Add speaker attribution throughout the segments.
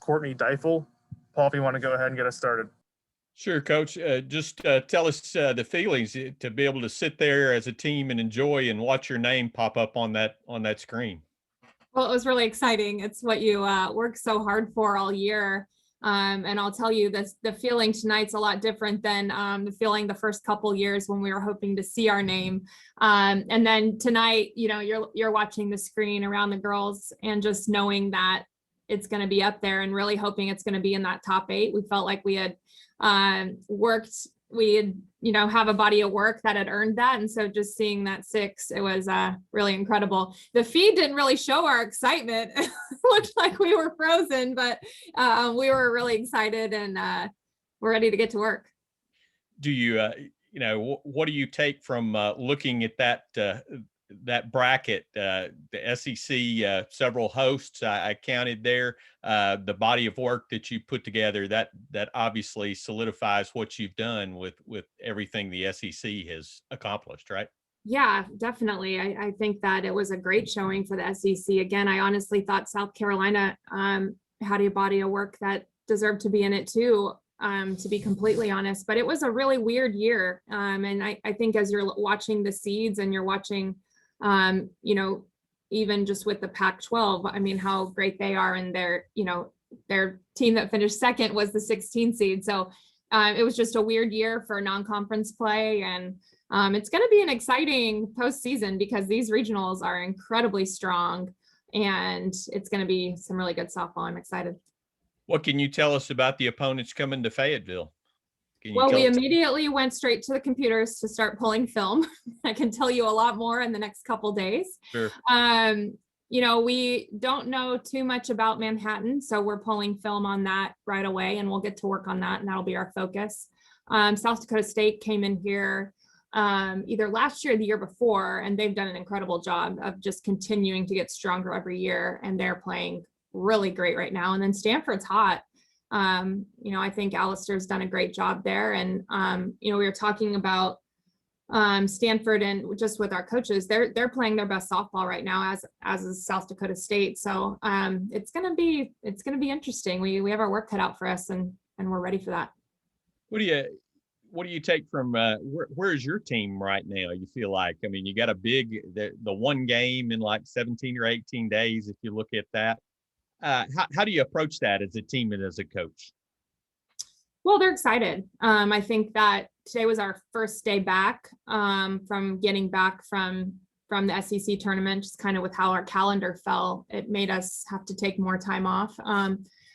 Speaker 1: Courtney Deifel. Paul, if you want to go ahead and get us started.
Speaker 2: Sure, Coach. Just tell us the feelings to be able to sit there as a team and enjoy and watch your name pop up on that screen.
Speaker 3: Well, it was really exciting. It's what you worked so hard for all year. And I'll tell you this, the feeling tonight's a lot different than the feeling the first couple years when we were hoping to see our name. And then tonight, you know, you're watching the screen around the girls and just knowing that it's going to be up there and really hoping it's going to be in that top 8. We felt like we had have a body of work that had earned that. And so just seeing that 6, it was really incredible. The feed didn't really show our excitement. It looked like we were frozen, but we were really excited and we're ready to get to work.
Speaker 2: Do you, what do you take from looking at that bracket, the SEC, several hosts I counted there, the body of work that you put together, that obviously solidifies what you've done with everything the SEC has accomplished, right?
Speaker 3: Yeah, definitely. I think that it was a great showing for the SEC. Again, I honestly thought South Carolina had a body of work that deserved to be in it too, to be completely honest, but it was a really weird year. And I think as you're watching the seeds and you're watching even just with the Pac-12, I mean, how great they are, and their team that finished second was the 16 seed. So it was just a weird year for non-conference play, and it's going to be an exciting postseason because these regionals are incredibly strong, and it's going to be some really good softball. I'm excited.
Speaker 2: What can you tell us about the opponents coming to Fayetteville?
Speaker 3: Well, we immediately went straight to the computers to start pulling film. I can tell you a lot more in the next couple days.
Speaker 2: Sure.
Speaker 3: We don't know too much about Manhattan, so we're pulling film on that right away, and we'll get to work on that, and that'll be our focus. South Dakota State came in here either last year or the year before, and they've done an incredible job of just continuing to get stronger every year, and they're playing really great right now. And then Stanford's hot. I think Alistair's done a great job there. And, we were talking about Stanford, and just with our coaches, they're playing their best softball right now, as is South Dakota State. So it's going to be interesting. We have our work cut out for us, and we're ready for that.
Speaker 2: What do you take from where's your team right now? You feel like, I mean, you got the one game in like 17 or 18 days. If you look at that, how do you approach that as a team and as a coach?
Speaker 3: Well, they're excited. I think that today was our first day back from getting back from the SEC tournament, just kind of with how our calendar fell. It made us have to take more time off.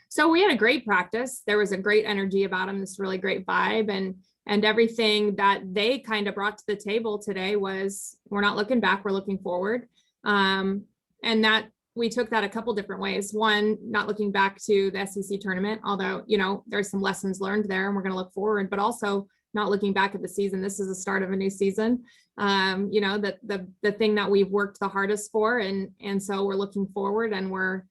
Speaker 3: So we had a great practice. There was a great energy about them, this really great vibe, and everything that they kind of brought to the table today was, we're not looking back, we're looking forward. And that we took that a couple different ways. One, not looking back to the SEC tournament, although, there's some lessons learned there and we're going to look forward, but also not looking back at the season. This is the start of a new season. The thing that we've worked the hardest for. And so we're looking forward, and we're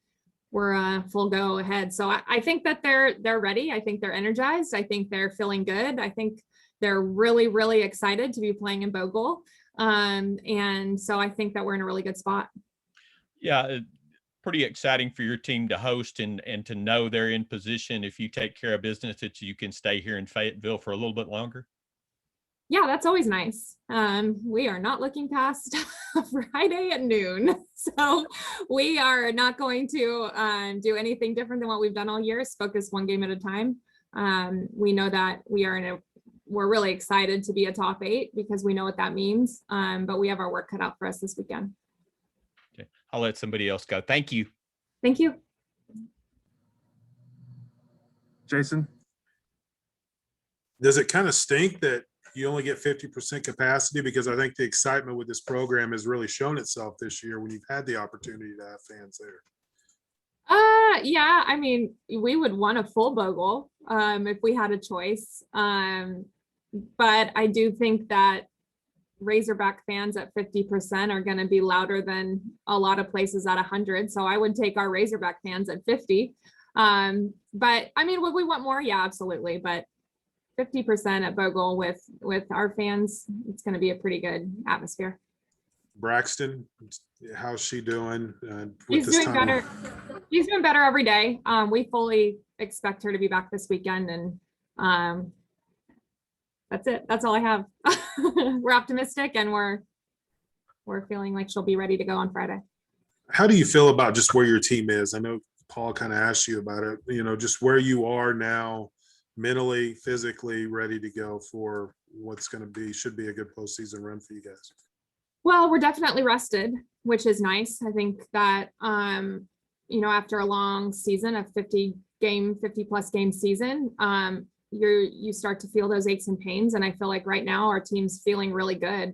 Speaker 3: full go ahead. So I think that they're ready. I think they're energized. I think they're feeling good. I think they're really, really excited to be playing in Bogle. And so I think that we're in a really good spot.
Speaker 2: Yeah, pretty exciting for your team to host and to know they're in position, if you take care of business, that you can stay here in Fayetteville for a little bit longer.
Speaker 3: Yeah, that's always nice. We are not looking past Friday at noon. So we are not going to do anything different than what we've done all year. Focus one game at a time. We know that we're really excited to be a top 8 because we know what that means. But we have our work cut out for us this weekend.
Speaker 2: Okay, I'll let somebody else go. Thank you.
Speaker 3: Thank you.
Speaker 1: Jason?
Speaker 4: Does it kind of stink that you only get 50% capacity? Because I think the excitement with this program has really shown itself this year when you've had the opportunity to have fans there.
Speaker 3: Yeah, I mean, we would want a full Bogle if we had a choice. But I do think that Razorback fans at 50% are going to be louder than a lot of places at 100. So I would take our Razorback fans at 50. But I mean, would we want more? Yeah, absolutely. But 50% at Bogle with our fans, it's going to be a pretty good atmosphere.
Speaker 4: Braxton, how's she doing?
Speaker 3: She's doing better. She's doing better every day. We fully expect her to be back this weekend, and that's it. That's all I have. We're optimistic, and we're feeling like she'll be ready to go on Friday.
Speaker 4: How do you feel about just where your team is? I know Paul kind of asked you about it, you know, just where you are now, mentally, physically ready to go for what's going to be, should be a good postseason run for you guys. Well,
Speaker 3: we're definitely rested, which is nice. I think that, you know, after a long season, a 50 plus game season, you start to feel those aches and pains. And I feel like right now our team's feeling really good.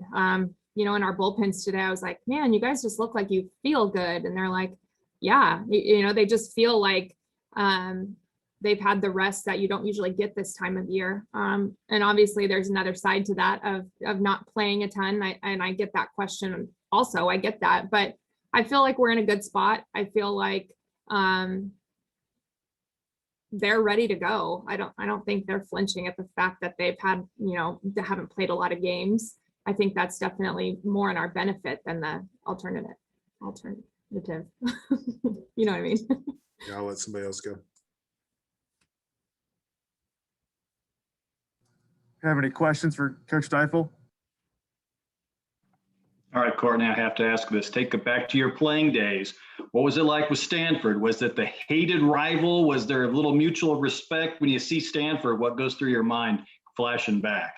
Speaker 3: You know, in our bullpens today, I was like, man, you guys just look like you feel good. And they're like, yeah, you know, they just feel like they've had the rest that you don't usually get this time of year. And obviously there's another side to that of not playing a ton. And I get that question also, I get that, but I feel like we're in a good spot. I feel like they're ready to go. I don't think they're flinching at the fact that they've had, you know, they haven't played a lot of games. I think that's definitely more in our benefit than the alternative. You know what I mean?
Speaker 4: Yeah, I'll let somebody else go.
Speaker 1: Have any questions for Coach Deifel?
Speaker 5: All right, Courtney, I have to ask this. Take it back to your playing days. What was it like with Stanford? Was it the hated rival? Was there a little mutual respect? When you see Stanford, what goes through your mind flashing back?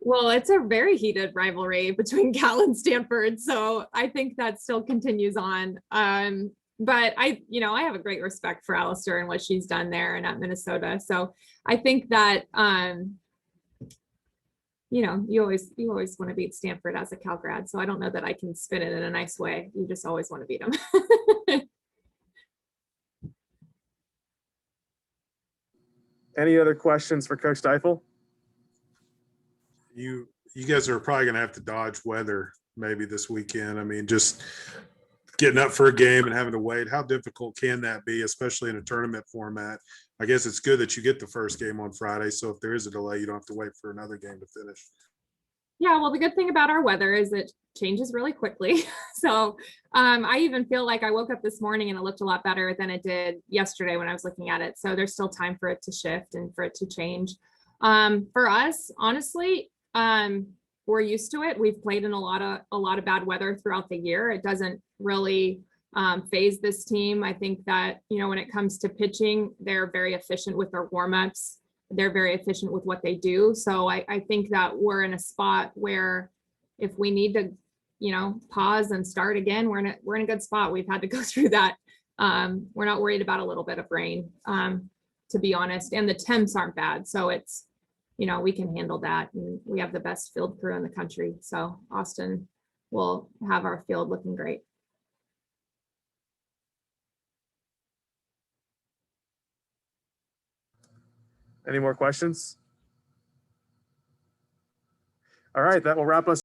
Speaker 3: Well, it's a very heated rivalry between Cal and Stanford. So I think that still continues on. But I have a great respect for Alistair and what she's done there and at Minnesota. So I think that, you know, you always want to beat Stanford as a Cal grad. So I don't know that I can spin it in a nice way. You just always want to beat them.
Speaker 1: Any other questions for Coach Deifel?
Speaker 4: You guys are probably going to have to dodge weather maybe this weekend. I mean, just getting up for a game and having to wait. How difficult can that be, especially in a tournament format? I guess it's good that you get the first game on Friday. So if there is a delay, you don't have to wait for another game to finish.
Speaker 3: Yeah, well, the good thing about our weather is it changes really quickly. So I even feel like I woke up this morning and it looked a lot better than it did yesterday when I was looking at it. So there's still time for it to shift and for it to change. For us, honestly, we're used to it. We've played in a lot of bad weather throughout the year. It doesn't really phase this team. I think that, you know, when it comes to pitching, they're very efficient with their warmups. They're very efficient with what they do. So I think that we're in a spot where if we need to, you know, pause and start again, we're in a good spot. We've had to go through that. We're not worried about a little bit of rain, to be honest. And the temps aren't bad. So it's, you know, we can handle that. And we have the best field crew in the country. So Austin will have our field looking great.
Speaker 1: Any more questions? All right, that will wrap us